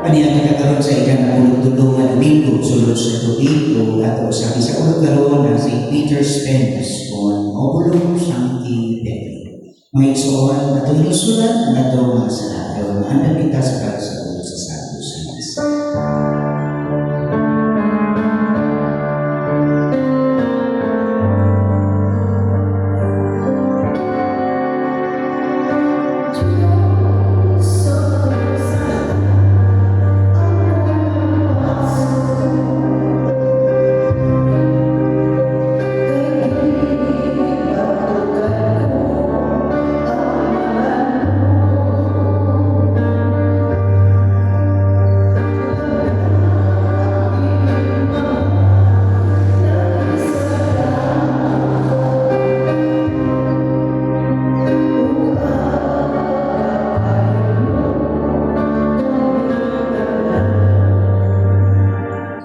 Paniyan nagkakaroon sa ikan-tulong na Domingo, sulod sa Domingo, at sabi sa karoon na St. Peter's Penance on Obulong Sancti Petri. Mga isuon, at ito sulat na ito mga sanado, na anda kita sa kasagot sa Santo Sanis.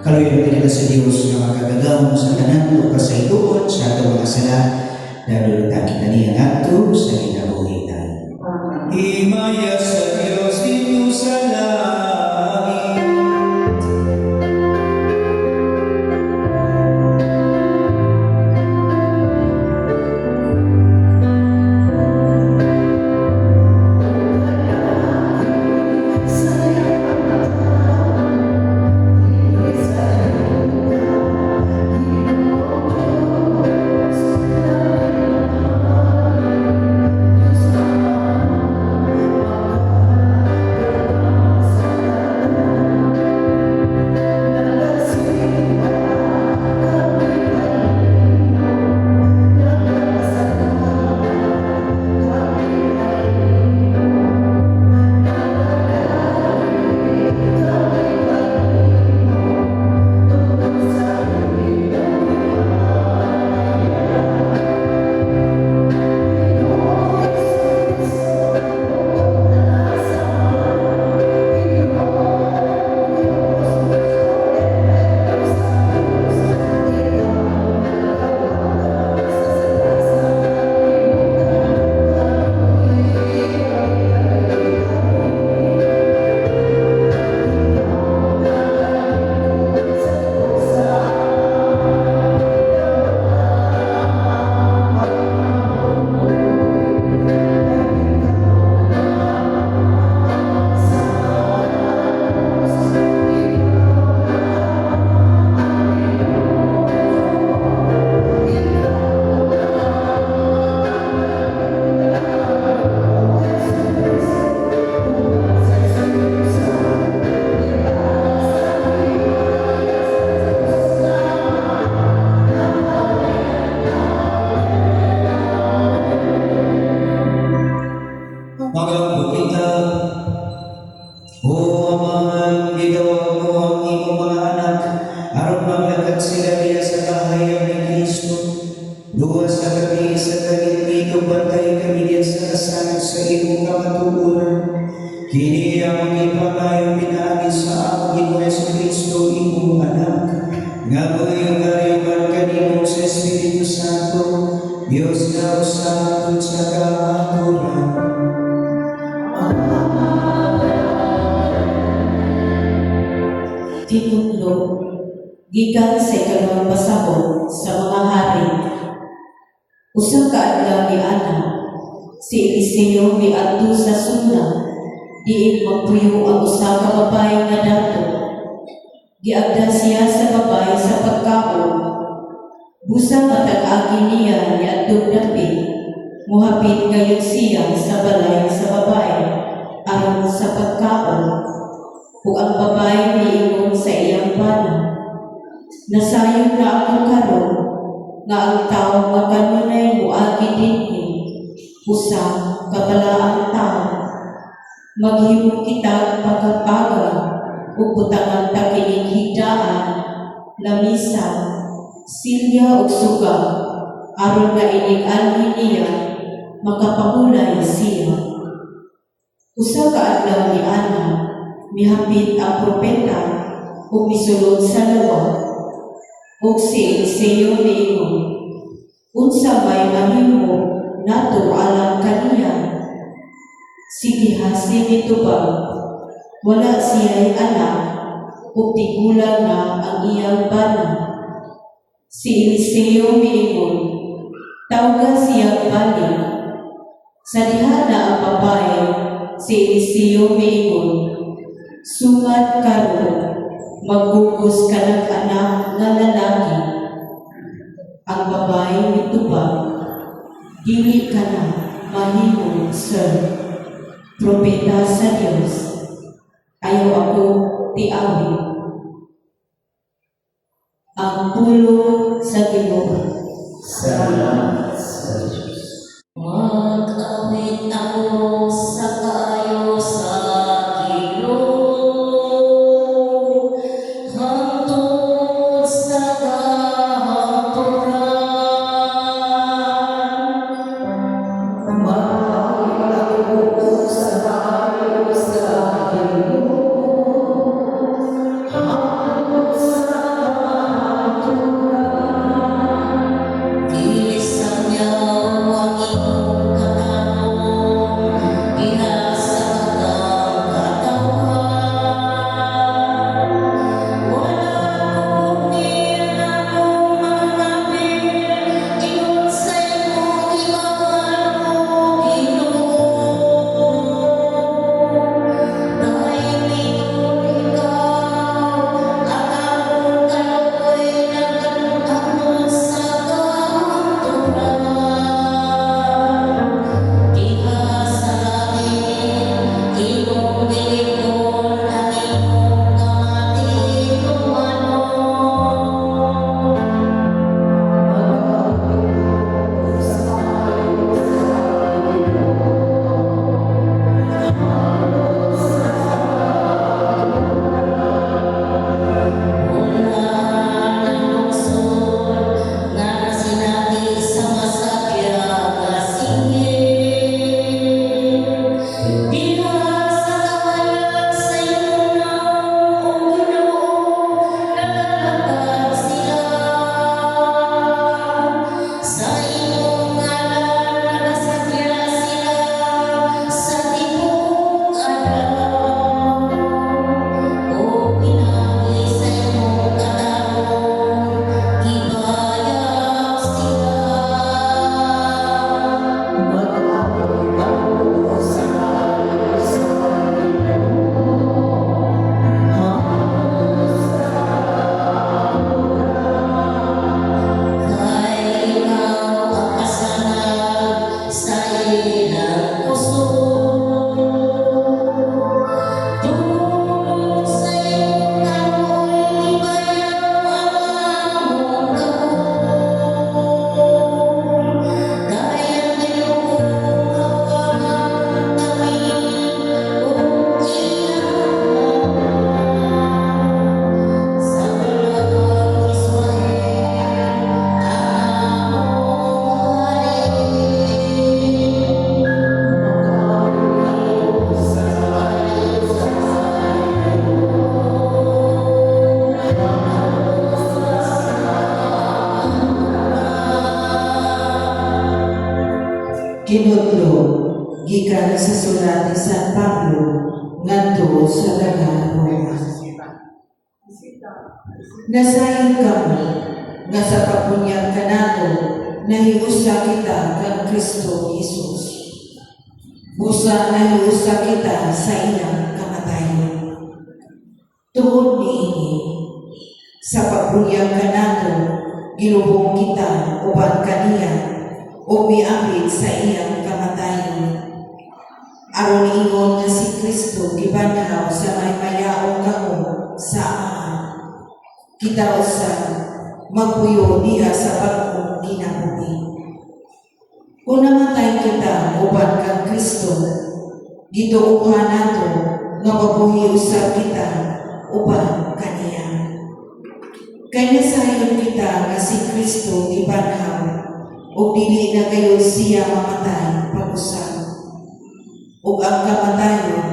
Kaluyan pinila sa Diyos na makagagaw sa tanan o kasaytuon sa atong mga sala na lulutan kita niya ato sa kinabuhi tayo. Himaya sa Diyos dito sa langit. Luwas sa kami sa kalitito, bantay kami diyan sa kasanan sa iyong kamatuguran. Kini ang ipamayo pinagi sa aming Yesu Kristo, iyong anak. Nga mo'y kariban kanimo sa Espiritu Santo, Diyos na usahan sa kamatuguran. Titulo, gikan sa ikalawang pasabot Usa ka adlaw ni Ana, si Eliseo miadto sa suna, diin magpuyo ang usa ka babae nga dato. Giagda siya sa babae sa pagkaon. Busa matag-agi niya niadtong dapit, muhapit ngayon siya sa balay sa babae aron sa pagkaon. Ug ang babae miingon sa iyang bana, nasayon na ako karon nga ang tao nga kanunay moagi dinhi usa ka balaang tao. Maghimo kita pagkapaga ug butangan ta kining higdaan, lamisa, silya ug suga aron nga ining anhi niya makapahulay siya. Usa ka adlaw ni Ana, mihapit ang propeta ug misulod sa luwag. Ug si Eliseo miingon, unsa may mahimo nato alang kaniya? Si Gehazi mitubag, wala siya'y anak ug tigulang na ang iyang bana. Si Eliseo miingon, tawga siyang balik. Sa diha na ang babae, si Eliseo miingon, sungad karon, maggugos ka ng anak nga lalaki. Ang babae mitubag, dili ka na mahimong sir, propeta sa Dios. Ayaw ako tiawin. Ang pulong sa Ginoo. Salamat sa Diyos. Mag-awit ako sa kayo sa ilog, hangtod sa kahapuran. Mag-awit ako sa kayo sa ilog, hangtod sa kahapuran. Ilisan niya ang iyong katawan, ihasa ang katawan. Wala akong niyanong manapit, ingon sa iyong ibangan mo, Ginoo. Dahil ikaw, ang akong kaloy, nagkatapos sa kahanturan. Diha sa langit, iyong gilikon ang iyong kamatinuanon. Sa iyong ngalan nagasakya sila sa tibok adlaw. O pinagi sa iyong katawan, gibayab sila. Kay ikaw ang kasanag sa ilang puso. Tungkol sa iyong karoy, ibayaw ang among kahon. Dahil ang Ginoo hawakan kami ug iyang sa balagang Israel, among hari. Kinudlo, gikan sa sulat ni San Pablo, ngadto sa daghang Roma. Nasayon kami, nga sa kapunyag kanato, nahiusa kita kang Kristo Jesus. Busa nahiusa kita sa iyang kamatayon. Tungod niini, sa pagbuyang kanato, gilubong kita uban kaniya o miapit sa iyang kamatayon. Aron ingon nga si Kristo gibanhaw sa may mayaong kahon sa Ama. Kita usa magpuyo diha sa bagong kinabuhi. Kung namatay kita uban kang Kristo, gituuhan nato nga mabuhi usab kita uban kaniya. Kay nasayon kita nga si Kristo gibanhaw ug dili na gayud siya mamatay pag-usab. Ug ang kamatayon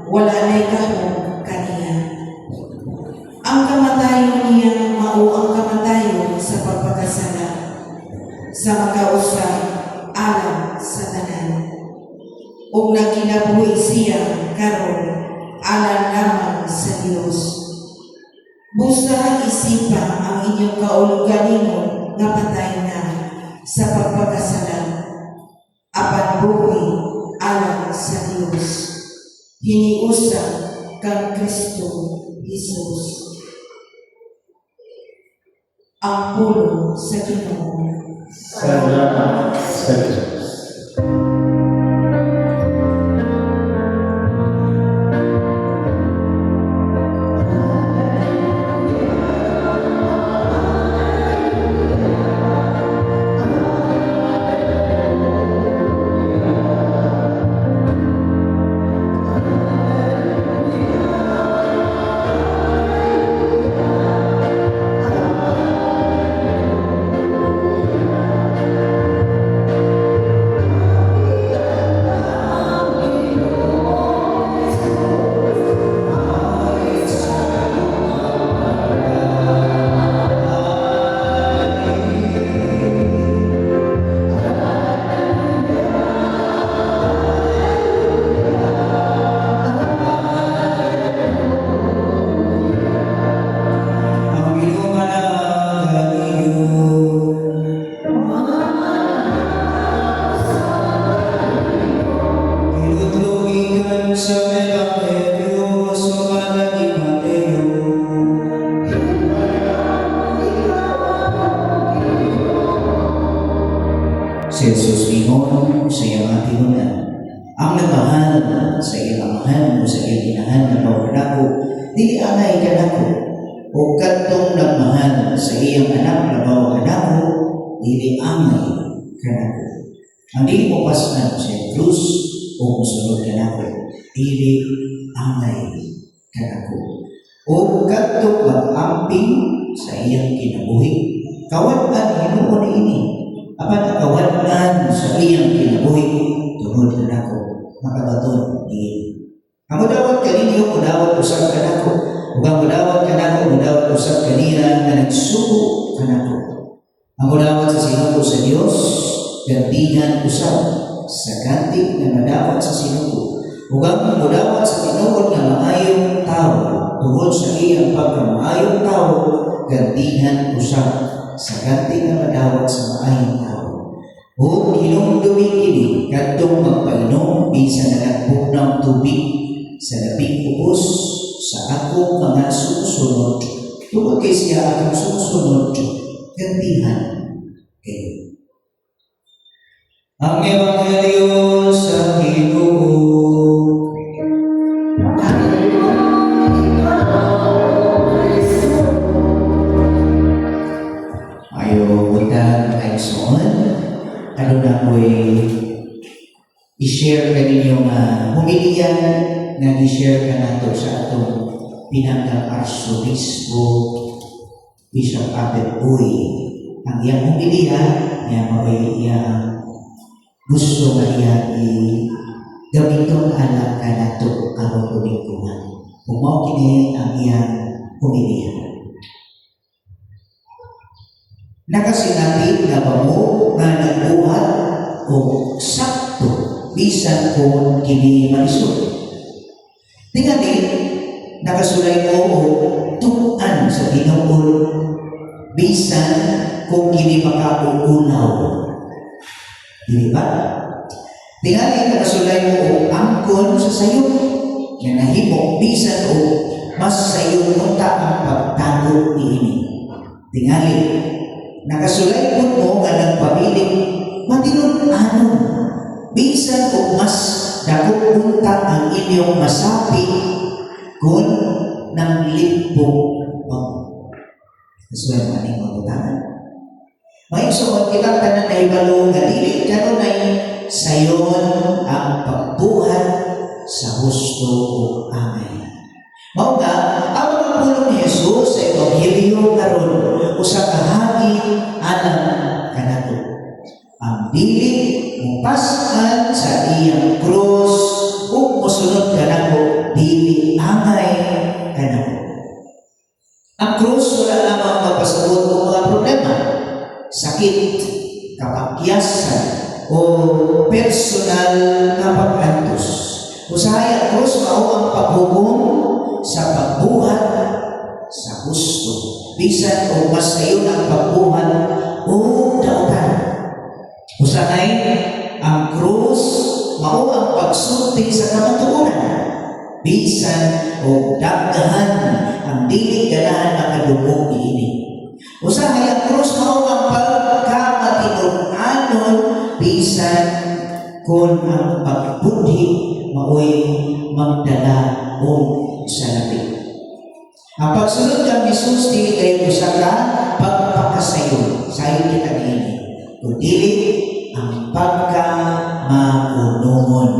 wala nay kahon kaniya. Ang kamatayon niya mao ang kamatayon sa pagpakasala, sa makausa alang sa tanan. Ug nagkinabuhi siya karon alang lamang sa Dios. Busa isipa ang inyong kauluganingon nga patay na sa pagpakasala, apan buhi alang sa Dios. Hiniusa kang Kristo Jesus. Ang pulo sa Ginoo. Salamat sa Diyos. Si Jesus ingon sa iyang atinunan, ang nagmahal sa iyang amahan o sa iyang inahan na maunako, dili angay kanako, o kadtong nagmahal sa iyang anak na maunako, dili angay kanako. Ang dili mo pasnan sa iyang krus o musunod kanako, dili angay kanako. O kadtong mag-amping sa iyang kinabuhi, kawan-an hinuon ini, apan kawan-an sa iyang kinabuhi, tungod na nako, makabaton ni. Ang mudawat kaninyo, mudawat usap ka nako. Ug ang mudawat ka nako, mudawat usap kanina na nagsuko ka nako. Ang mudawat sa sinuko sa Dios, gantihan usap sa ganti na madawat sa sinuko. Ug ang mudawat sa tinuod nga maayong tao, tungod sa iyang pagkamaayong tao, gantihan usap sa ganti na madawat sa maayong tao. O hinumdumi kini kadtong magpainom bisan na nagbugnang tubig sa labing ubos sa akong mga sumusunod. Tungod kay siya akong sumusunod, gantihan kayo. Ang Ebanghelyo sa Ginoo. Ano na ko'y i-share ka ninyo nga humilian na i-share ka nato sa atong pinanggang Arsobispo Bishop Abel Uy. Ang iyang humilia niya mabay iyang gusto nga iyang gamiton alam ka nato ang tulingkungan. Kung mao kini ang iyang humilia. Nakasinati na ba mo nga nagbuhat o sakto bisan kung kini malisod? Tingani, nakasulay mo o tuan sa Ginoo bisan kung kini makauulaw Di ba? Tingali nakasulay mo o angkon sa sayo nga nahimo bisan o mas sayo mo ang pagtago niini. Tingali nakasulay po mo nga nagpabiling matinud-anon bisan o mas dako unta ang inyong masapi kung nang limpong pang kasuway maning mabutangan. May suot kita tanan na ibalo nga dili karon ay sayon ang pagbuhat sa husto o amay. Mao nga ang mga pulong ni Jesus sa Ebanghelyo karon usa ka hagi alang kanato. Ang dili mupas-an sa iyang krus ug mosunod kanato dili angay kanato. Ang krus wala lamang magpasabot ng mga problema, sakit, kapakyasan, o personal na pagkantos. Usahay ang krus mao ang paghukom sa pagbuhat sa gusto. Bisan o mas sayon ang pagbuhat o dautan. Usahay ang krus mao ang pagsulti sa kamatuoran. Bisan o dagdahan ang dili ganahan makadungog niini. Usahay ang krus mao ang pagkamatinud-anon bisan kung ang pagbudhi mao'y magdala o salapi. Ang pagsunod kang Jesus dili kayo usa ka pagpakasayon sayo kita niini. Kung dili ang pagkamaunungon.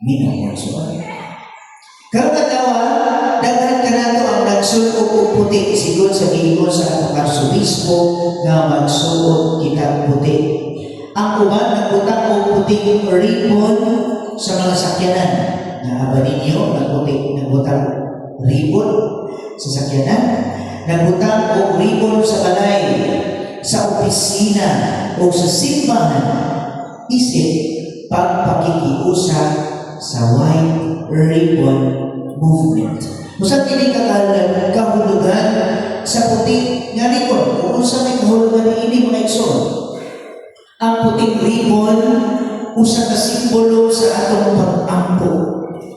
Minamon suwan. Karon kadawa daghan kanato ang nagsulod og puti sigod sa giingon sa Arsobispo nga magsuot kita puti. Ang uban nagutang og puting ribbon sa mga sakyanan. Naaba ninyo nagutang ribbon sa sakyanan. Nagbutang og ribbon sa balay, sa opisina o sa simbahan. Isip pagpakikiusa sa White Ribbon Movement. Usap kini kahulugan sa puti nga ribbon. Kung sa may kahulugan ini mga igsoon, ang puting ribbon usa ka simbolo sa atong pag-ampo.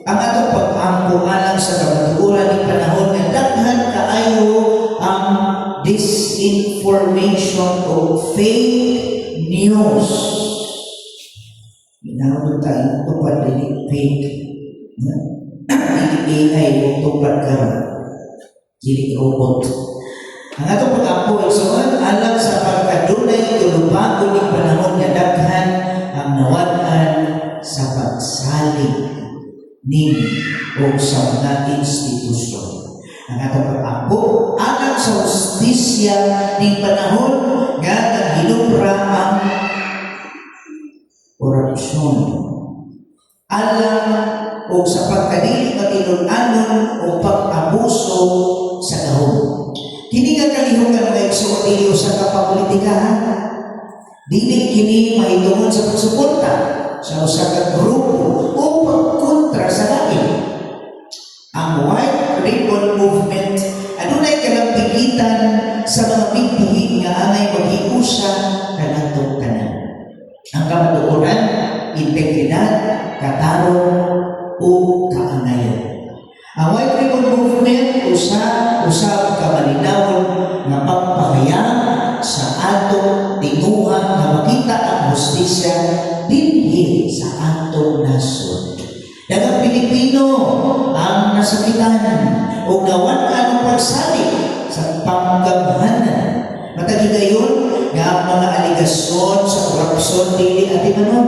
Ang atong pag-ampo alang sa kamatuoran ni panahon nga daghan kaayo ang disinformation o fake news. Minaw tayo tupad din fake. AI o tupad karon. Dili robot. Ang atong pag-ampo igsoon alang sa pagkadunay tulubagon ni panahon nga daghan ang nawad-an sa pagsalig ning o sa mga institusyon. Ang atong pag-ampo alang sa hustisya ning panahon nga naghinubra ang korupsyon. Alang o sa pagkadili matinud-anon o pag-abuso sa gahom. Kini nga kalihukan mga igsoon dili usa ka papolitikahan. Dili kini mahitungod sa pagsuporta sa usa ka grupo o pagkontra sa lain. Ang White Ribbon Movement adunay kalampigitan sa mga bigbuhi nga angay maghiusa kanatong tanan. Ang kamatuoran, integridad, katarong o kaangayan. Ang White Ribbon Movement usab kamalinawon nga pagpahayag sa ato tinguhan nga makita ang hustisya dinhi sa atong nasod. Daghang Pilipino ang nasakitan o nawan-an ang pagsalig sa panggamhanan. Matagi gayon nga ang mga aligasyon sa korupsyon dili atimanon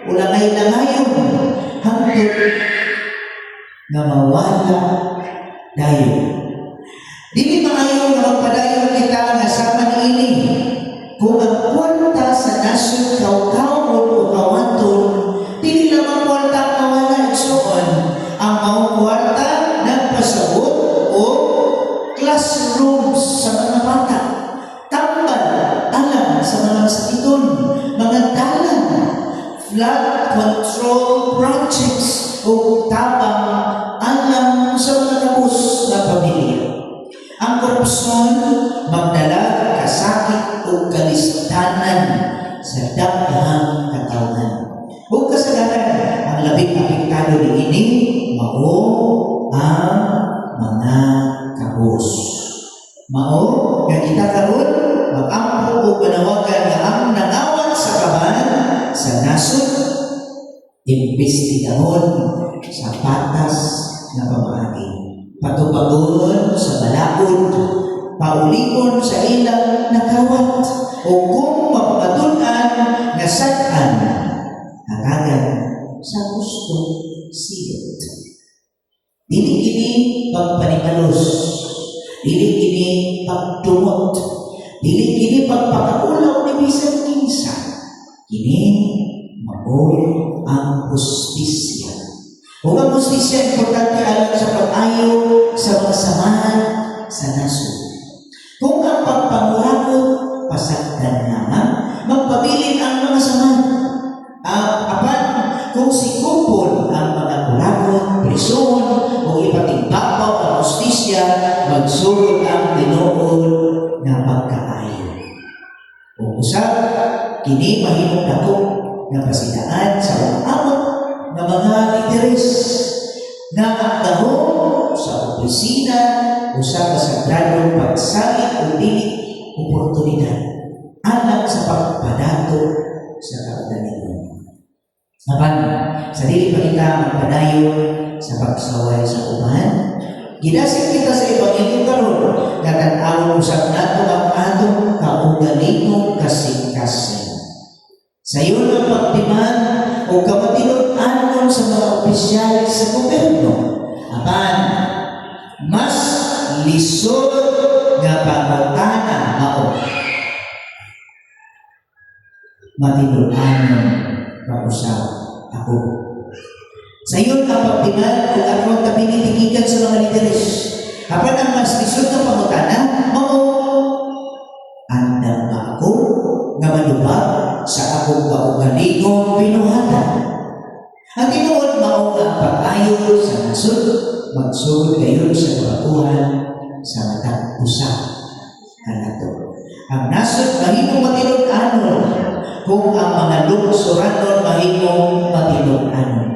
o langay-langayon hangtod nga mawala dayon. Dili maayo nga magpadayon kita nga sama niini kung ang kwarta sa nasod kaw-kawon o kawaton dili lamang kwarta ang mawala igsoon. Ang maong kwarta nagpasabot o classrooms sa mga bata, tambal alam sa mga sakiton, mga dalan, flood control projects o tabang alam sa mga kabus na pamilya. Ang korupsyon magdala kasakit o kalistanan sa kita karon mag-ampo o panawagan nga ang nangawat sa kaban sa nasod imbestigahon sa patas na pamaagi. Patubagon sa balaod, paulikon sa ilang nakawat, o kung mapatunan nga saan hanggagan sa gusto silot. Dili kini pagpanimalos, dili kini pagtumot, dili kini pagpakaulaw ni bisan kinsa. Kini mao ang hustisya. Kung ang hustisya importante alam sa pag-ayo sa mga samahan sa nasod. Kung ang pagpangurakot pasagdan naman, magpabilin ang mga samahan. Apan, kung si kupon ang mga kurakot, prison, o ipatigbabaw ang hustisya, magsulod ang tinuod na pagkaayo. Kung usap, kini mahimong dako na pasidaan sa umaamot ng mga literes na ang dahon sa opisina o sa kasagradong pagsalit o dili oportunidad alang sa pagpadato sa kaugalian. Apan, sa dili pa kita magpadayon sa pagsaway sa uban, gidasig kita sa Ebanghelyo karon nga tan-awon usab nato ang atong kaugalingong kasing-kasing. Sa iyon ang pagtiman o kamatinud-anon sa mga opisyal sa gobyerno. Apan, mas lisod nga pangutana mao. Matinud-anon kausap ako. Sa iyon ang pagtiman o aron kapinitigikan sa mga lideres. Apan ang mas lisod nga pangutana mao. Andam ba ako nga malubag sa akong kaugalingong pinuhatan? Ang tinuod mao ang pag-ayo sa nasod, magsugod kayo sa kabatuhan sa matang usa kanato. Ang nasod mahimong matinud-anon kung ang mga lungsuranon mahimong matinud-anon.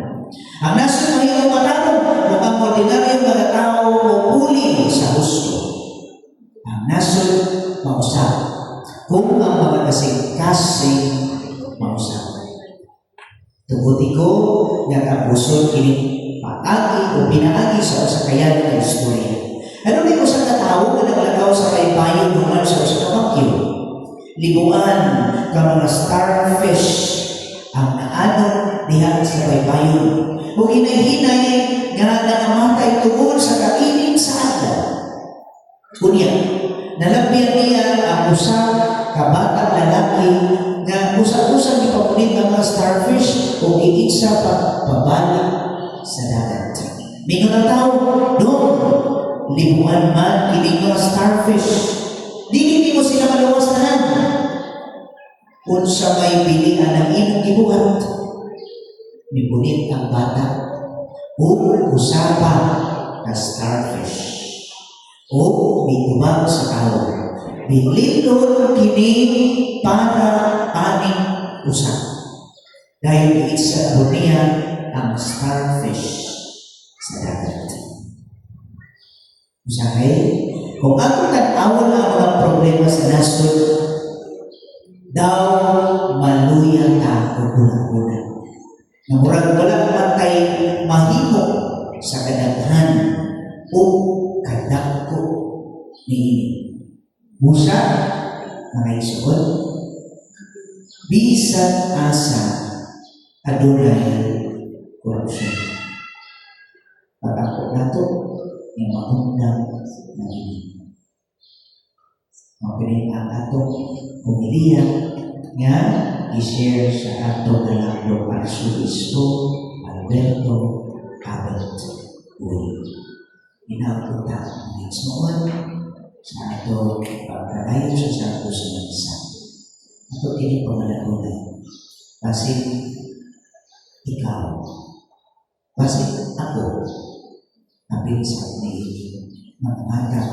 Ang nasod mahimong matanong kung ang ordinaryong mga tao mupuli sa husto. Ang nasod mausap kung ang mga kasing-kasing mausap. Tuguti ko nga kapusod kini paagi o pinaagi sa usakayan ng istorya. Ano ni usa ka tawo nga naglakaw sa kaybayon duman sa usa ka bagyo? Libuan ka mga starfish ang naanod diha sa kaybayon. O hinay-hinay nga nangamatay tungod sa kainin sa adlaw. Kunya, nalabyan niya ang usa ka batang lalaki nga usa-usa gipapulit ng mga starfish o giitsa pabalik sa dagat. Mingon ang tao, "Dong, libuan man kining mga starfish. Dili mo sila maluwastanan. Unsa may pilian ang imong gibuhat?" Nipunit ang bata, usapa na starfish. O mitubang sa tao. Binlindol kini para aning usap. Dahil isa niya ang starfish sa dagat. Usahay, kung ako tan-awon ang mga problema sa nasod, daw maluya ta o kulang-kulang. Namurag wala matay mahimo sa kadaghan o kadagko ni Musa, mga isuod, bisan asa adunay korupsyon. Pagkakot nato yung maundang na ini. Mapiling ang atong pumilihan nga i-share sa atong dalangdong Arsobispo Alberto Abet Uy. Inapunta ang ismoon sa atong pagkakayo sa Santos ng isa. Ito kini pangalagunan. Kasi ikaw, kasi ako, napinsat ni mga mata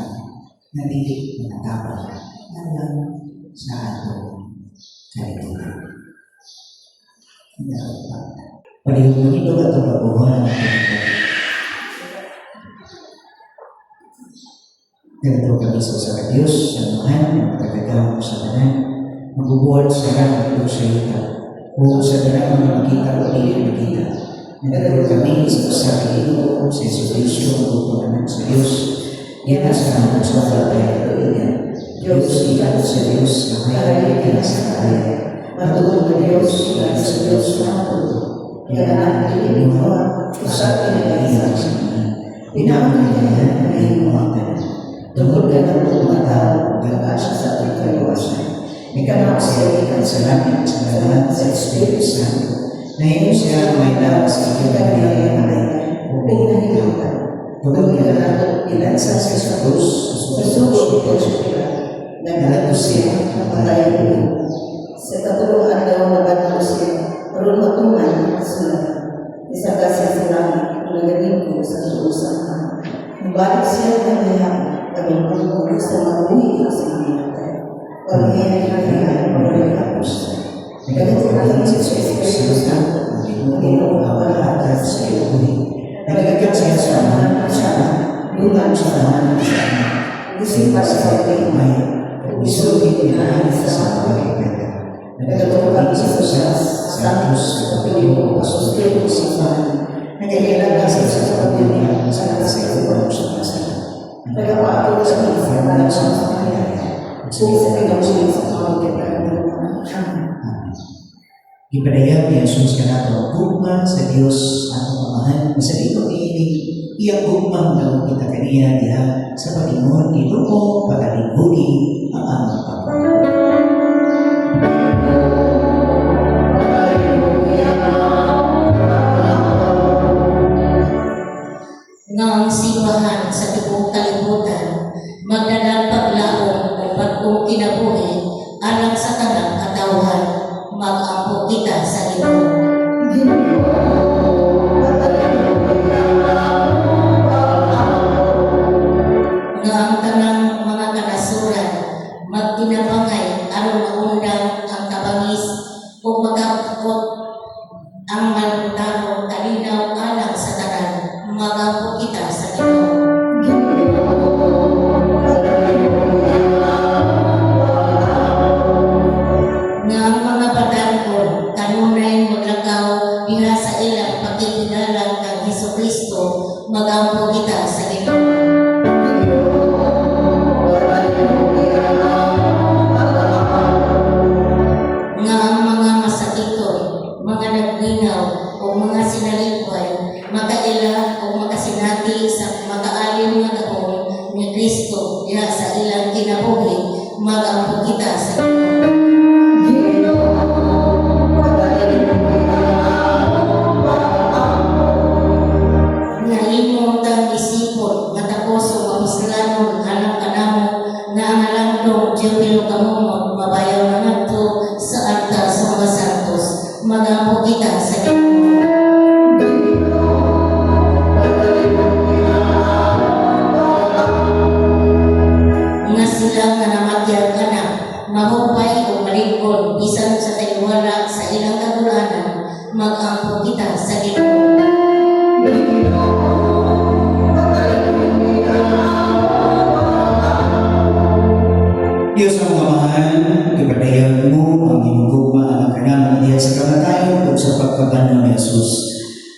na dili manatapang lang sa atong kalitunan. Palihog ito at ang pagbuhan ng Ganito kami sa Diyos, sa Tuhan, magkagawang sa kanan, magbubuhat sa kanan ito sa ita, o sa kanan mga makita o di makita. Nagkaroon kami sa kasama ito, sa Jesu ang tutunan sa Diyos, yan sa kanan sa kapatay at kaibigan. Diyos, ikat sa Diyos, na kaya ikat sa kaya. Matugon na Diyos, ikat sa Diyos na matugon. Yan ang ilimuha, usapi na kaibigan sa kanya. Pinamagalihan na ilimuha ka na. Tungkol ka ng mga tao, gagasa sa ating kaliwasan. Ikaw na siya ikan sa langit, sa lahat sa Espiritu Santo. Na ito siya may dapat sa kagagayan na upang nahilakan. Tungkol ka na ilansa sa krus, sa sugo ito sa pila. Nagalato siya, napatayan ito. Sa katulungan daw na bato siya, parang matungan sa lahat. Isa kasi sa langit, nagaling ko sa tuusan ka. Nabalik siya ng lahat. Kami pagpapos sa mga uwi sa mga pag-iayay na kaya pag-iayapos. Nagkakita natin sa Espiritu Santo, ang Ginoo ang lahat sa iyo. Nagkakita siya sa mga sana, lulan sa mga sana. Isipan sa pagkimay, isulit nila sa pagkimay. Nagkakita siya sa Santos sa pagkimay, sa Espiritu Santo. Nagkakita siya sa pagkimay, sa Espiritu Santo. Nagkakita sa pagkimay, sa pagkimay. Ipadayag ni Jesus ka nato, gugma sa Diyos atong amahan, sa dito iyang gugma na kita kaniya diha sa patingon, ito ko pagkalingkuli ang amang pagkakas. Ngang simbahan sa tibok kalibutan, magdadal paglaong o bagong kinabuhi alang sa tanang katawhan, mag-ampo kita sa Ginoo. Nga ang tanang mga kanasuran, magtinabangay aron maundang ang kabangis o magkakot ang malutaro kalinaw alang sa tanan, mag-ampo kita sa Ginoo. Nga ang mga patangkol, kanunay maglakaw diha sa ilang pagkikilala kang Hesukristo, mag-ampo kita sa Ginoo. Nga ang mga masakiton, mga naglinaw o mga sinalikway, makaila o makasinati sa makaalim nga gaon ni Kristo diha sa ilang kinabuhi, mag-ampo kita sa Ginoo. Nga imong tang isipon matapos o mapuslanon alang kanamo nga ang halangdong Diyopilo kamumot mabayaw na ngadto sa altar sa mga santos, mag-ampo kita sa Ginoo. Nga sila nga namatyag ka na, mahupay o malingkod bisan sa taliwala sa ilang kagulanan, mag-ampo kita sa Ginoo. Diyos ang mamahan, ipadayag mo ang ginugugma ang kanang diya sa kamatayon o sa pagkabanang ni Jesus.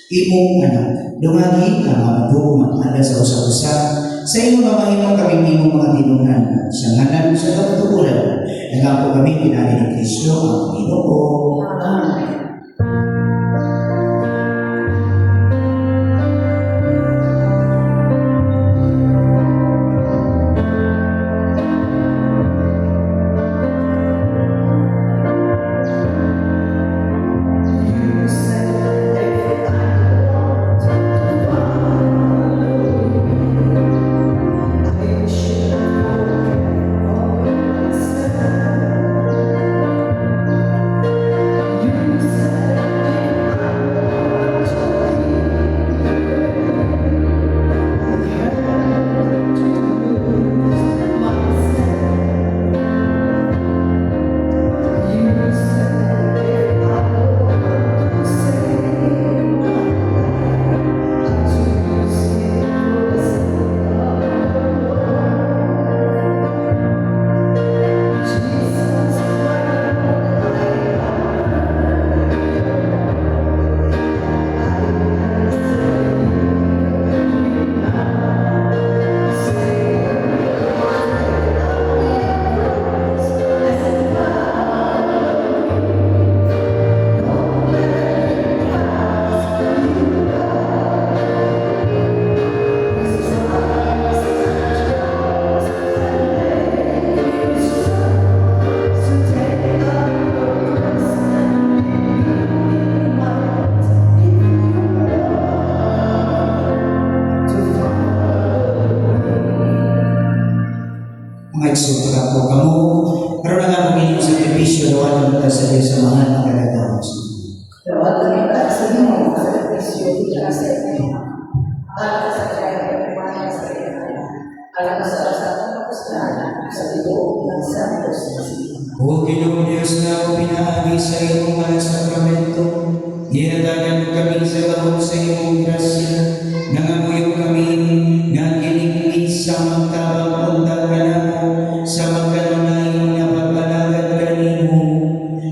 Imong anak, dumagi ang mga dugma ala sa usa-usa, sa imong mamahimong kami imong mga tinungan, sa ngalan sa kapatukuran, nagapo kami pinagi ni Kristo ang Ginoo. Amen. You at ang sa iyo sa mahal na kalagawan. Lawat kami para sa inyo, sa Kristo, kita sa inyo. Alam sa kaya, kumaya sa iyo. Alam sa asang kapustahan, sa tibuok ng Santos. O Ginoong Diyos na ako pinaagi sa iyong mga sakramento, ginadagan kami sa lahog sa iyong grasya, nangamuyo kami, nga ginigmit sa magtabang unta ka na mo, sa magkanunay na pagpalagad kanimo.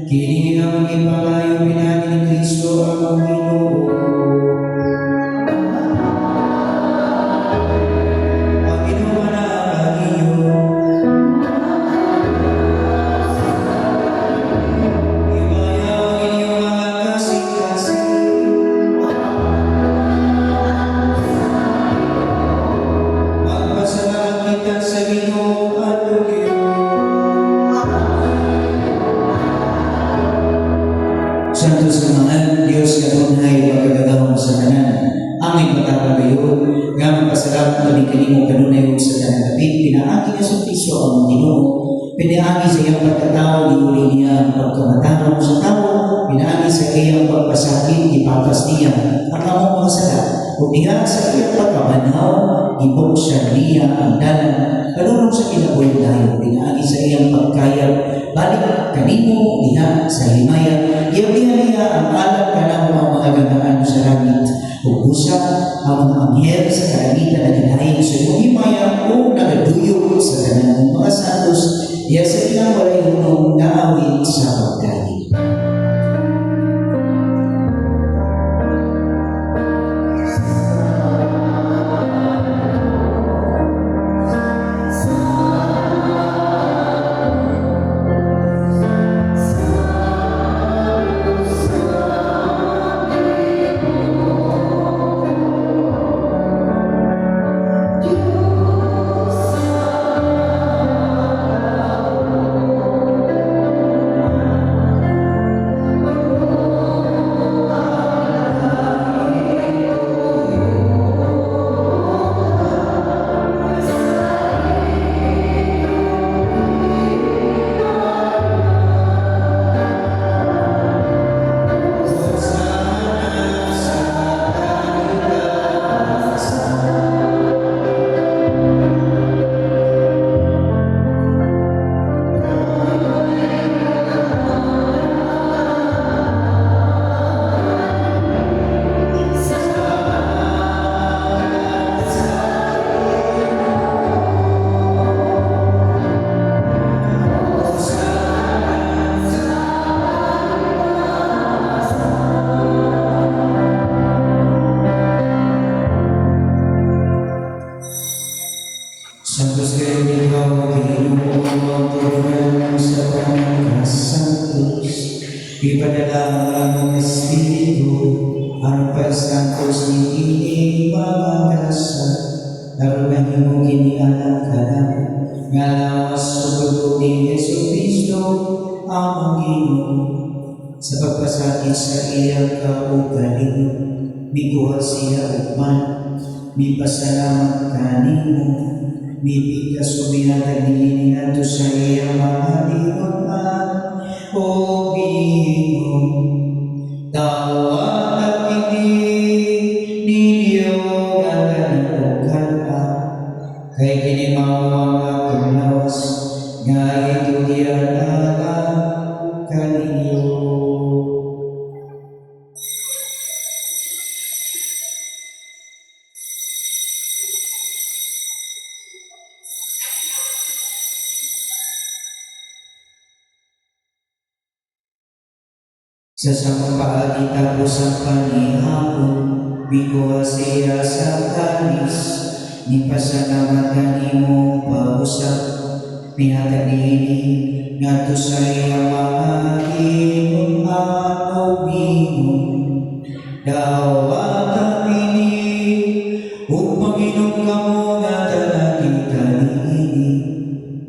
Kini ang ipangayo pinagi ni Kristo ang Ginoo. Ang Ginoo na ang iyo. Santos na mahal, Diyos na tunay pagkagagawang sa tanan. Ang ipatatabayo, nga magpasalamat kami kanimo kanunay sa tanan kapit, pinaagi na sa Kristo ang Ginoo. Pinaagi sa iyang pagkatao, diuli niya ang pagkamatanaw sa tao, pinaagi sa iyang pagpasakit, ipapas niya ang among mga sala. Kung diha sa iyang pagkamanaw, ibog siya niya ang dalan, kalulong sa kinabuhi tayo, pinaagi sa iyang pagkayag, balik kanimo diha sa himaya, iyabihan niya ang alam ka na ang mga gandaan sa langit. Ubusa ang mga anghel sa kalangitan na ginahin sa iyong himaya o nagaduyo sa tanan ng mga santos, iya sa ilang walay hunong naawit sa pagkain. Santos kayo ikaw, Ginoo, ang turunan sa pangkasantos. Ipadala ang among Espiritu, ang pagsantos ni ining mga kasal. Narugan mo kinianak ka na, nga lawas sugod ni Yesu Cristo, ang Ginoo. Sa pagpasakit sa iyang kaugaling, mikuha siya ugman, mi pasalamat kanimo. Bibigkas suminatag ni nato sa iyang mga liwaan, O Ginoo. Tawag at ninyo ang kanukan pa, kay kinimaw ang akong lawas, nga ito diyan kaninyo. Sa samang paagi tapos ang panihapon, bikuha siya sa kalis, ni pasalamat kanimo pausap, pinatagini, ngato sa iyang mga inuman o bingon. Dawat ang ini, upang inom ka mo nga talagin kanini,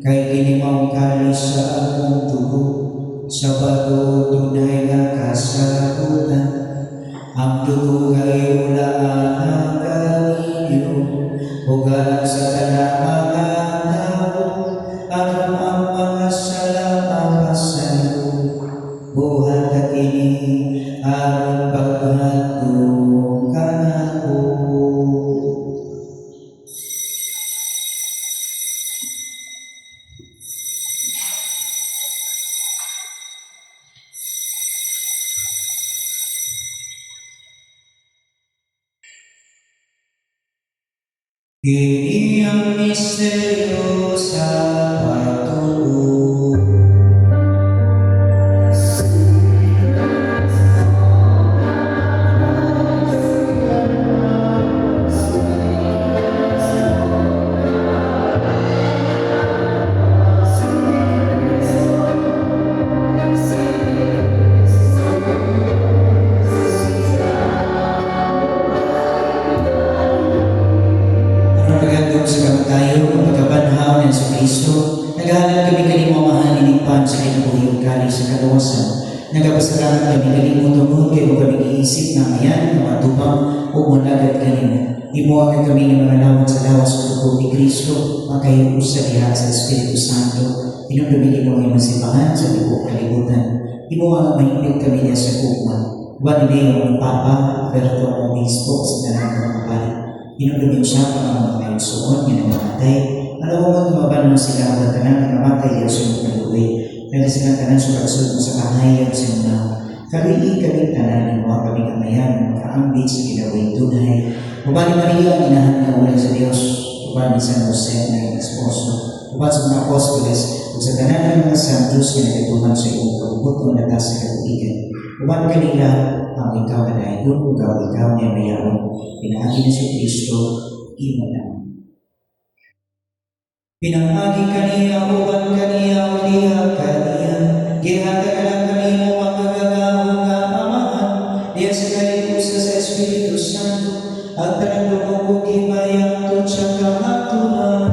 kay kinimaw kalis sa akong tubo, sa bago tunay nga kasagutan, ang dugo kay ulaan ang kaninyo, hugalan sa kalamang tao, ang mga salamat sa iyo. ini aron paghatong kanako. Kini ang misteryo sa pagtuo. Pagandong sa kamatayo, pagkabanhaw ng sa Kristo, naghahanap kami kanimo mahal inigpan sa kinabuhiyong kali sa kaluwasan. Nagapasalamat kami kanimo tungod kay mo kami iisip na mayan, na matubang o managad kanimo. Imuha kami ng mga lawan sa lawas o tubo ni Kristo, makahipos sa diha sa Espiritu Santo, pinagdumili mo ang masipahan sa libo kalibutan. Imuha nga mahigpit kami niya sa kukman. Banileo ang Papa, Alberto ang Obispo sa dalang mga kapatid. Pinagdumili siya ang mga kainsuon niya na namatay. Malawang mababan mo sila ang tanan na namatay yan sa mga kaluwi. Dahil sila tanan surat-surat sa kahayan sa mga kaliin kami tanan ng mga kami kamayan ng makaambit sa ginawin tunay. Ubani Maria ang inahan na ulan sa Diyos. Ubani San Jose na yung esposo. Ubani sa mga apostoles kung sa tanan ng mga santos kinagatuhan sa iyong kabubot o natas sa katuigan. Ubani kanila ang ikaw na dahiyon, ikaw niya mayroon. Pinahagi na si Kristo, imo na. Pinahagi kaniya, uban kaniya, uliha kaniya. Gihata ka lang kanimo, magagawang nga amahan. Diya sa kalipusa sa Espiritu Santo, at tanang kong kibayang to siya kamatuhan.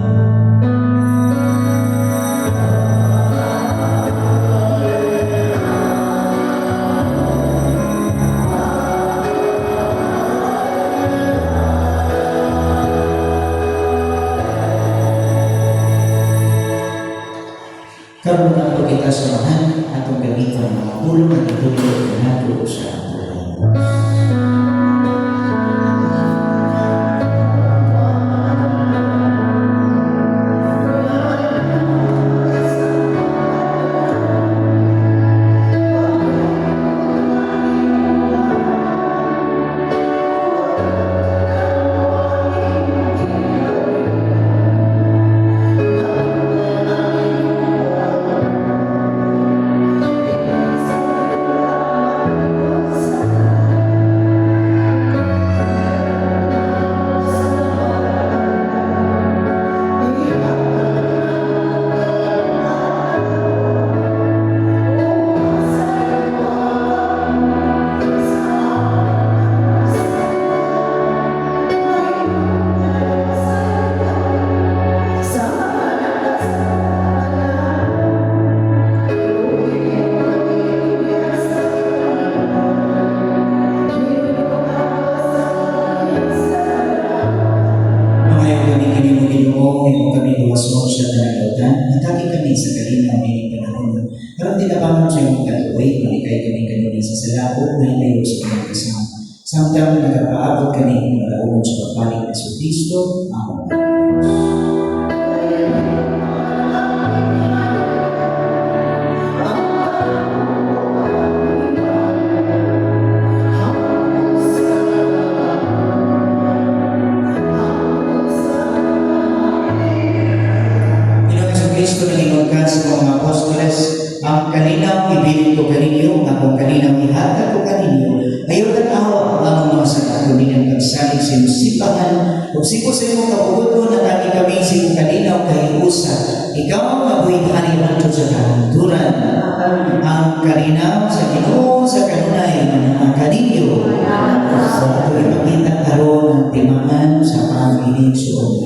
Karoon na po kita samahan atong gamitan ng mga pulong at itulog na nato sa buhay. Natagi kami sa kalinaw ng panahon. Parang tinabangan siya yung katuloy, malikay kami kanina sa salao, na ilayo sa mga kasama. Samtang nagpapaabot kami ng malaon sa pagbalik na sa Kristo, Amen. Kristo na inungkan sa mga apostoles, ang kalinaw ibilin ko kaninyo, akong kalinaw ihatag ko kaninyo, ngayon at awa ang mga sanatunin ng pagsalig sa iyong sipahan, kung sipo sa iyong kabuguto na kami kami sa iyong kalinaw kay usa, ikaw ang mabuhitanin nato sa kahanturan. Ang kalinaw sa Ginoo sa kanunay na kaninyo, sa ito'y makita karoon ng timangan sa pangilin suon.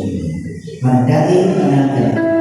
Mandaig natin.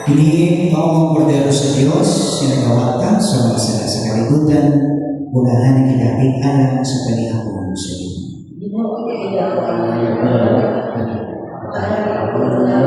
Kini mao ang kordero sa Dios, sinagawatan sa mga sala sa kalibutan, unahan ng kinapit alam sa panihapon sa iyo. Ginoo kaya ko ang para ako na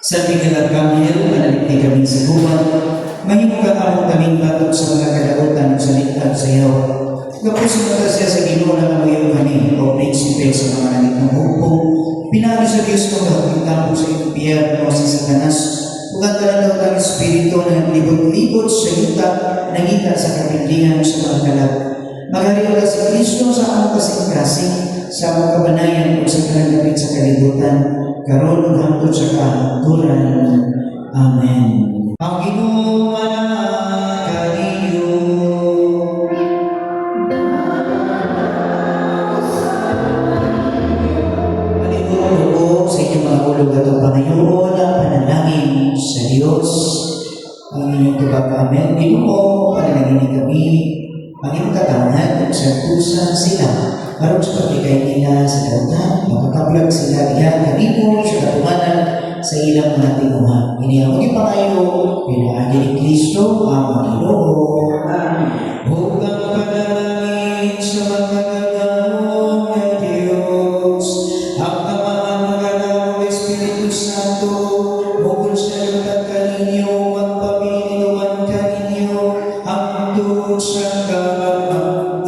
Sa Miguel Arcangel, manalikti kami sa buwan, mahimo ka among kaming batok sa mga kadautan sa litag sa iyo. Kapos mata siya sa Ginoo na kamuyo kami, o prinsipe sa mga langit ng hukbong, pinali sa Diyos ko na tampo sa impiyerno sa Satanas, ugat ka na daw ang Espiritu na libot-libot sa yuta, nangita sa kapintingan sa mga kalag. Magariwa ka si Kristo sa among kasing-kasing, sa among kabanayan o sa kalagapit sa kalibutan, karon ug hangtod sa kahaturan. Amen. Ang Ginoo na kaniyo. ang iyong katangan, santusan sila. Aron sa pagkikay nila sa dautan, makakaplag sila diyan, kanimo sa katumanan sa ilang mga tinguha. Ini ang mga pangayo, pinaagi ni Kristo ang mga Ginoo. Huwag panalangin sa magkagawang na Diyos, ang tamaan magagawang Espiritu Santo, bukol sa lutat kaninyo, magpapininuman kaninyo, ang doon sa kamang